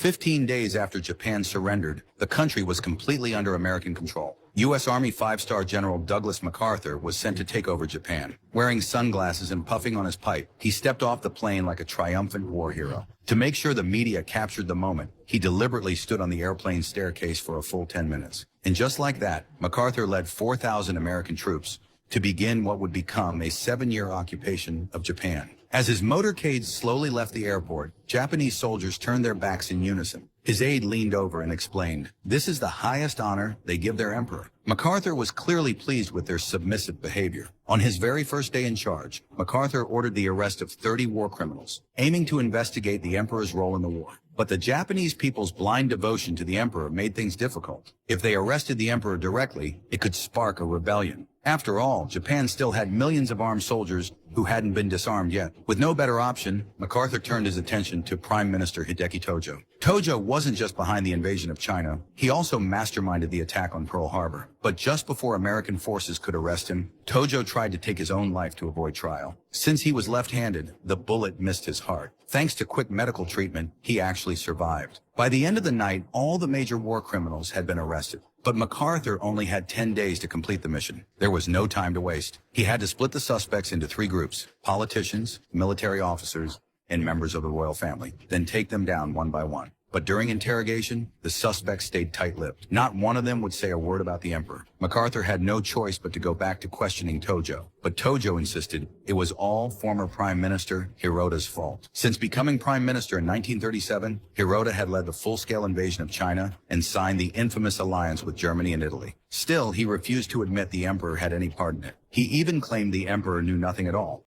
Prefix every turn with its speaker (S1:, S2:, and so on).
S1: 15 days after Japan surrendered, the country was completely under American control. U.S. Army five-star General Douglas MacArthur was sent to take over Japan. Wearing sunglasses and puffing on his pipe, he stepped off the plane like a triumphant war hero. To make sure the media captured the moment, he deliberately stood on the airplane staircase for a full 10 minutes. And just like that, MacArthur led 4,000 American troops to begin what would become a 7-year occupation of Japan. As his motorcade slowly left the airport, Japanese soldiers turned their backs in unison. His aide leaned over and explained, "This is the highest honor they give their emperor." MacArthur was clearly pleased with their submissive behavior. On his very first day in charge, MacArthur ordered the arrest of 30 war criminals, aiming to investigate the emperor's role in the war. But the Japanese people's blind devotion to the emperor made things difficult. If they arrested the emperor directly, it could spark a rebellion. After all, Japan still had millions of armed soldiers who hadn't been disarmed yet. With no better option, MacArthur turned his attention to Prime Minister Hideki Tojo. Tojo wasn't just behind the invasion of China, he also masterminded the attack on Pearl Harbor. But just before American forces could arrest him, Tojo tried to take his own life to avoid trial. Since he was left-handed, the bullet missed his heart. Thanks to quick medical treatment, he actually survived. By the end of the night, all the major war criminals had been arrested. But MacArthur only had 10 days to complete the mission. There was no time to waste. He had to split the suspects into 3 groups: politicians, military officers, and members of the royal family, then take them down one by one. But during interrogation, the suspects stayed tight-lipped. Not one of them would say a word about the emperor. MacArthur had no choice but to go back to questioning Tojo. But Tojo insisted it was all former Prime Minister Hirota's fault. Since becoming Prime Minister in 1937, Hirota had led the full-scale invasion of China and signed the infamous alliance with Germany and Italy. Still, he refused to admit the emperor had any part in it. He even claimed the emperor knew nothing at all.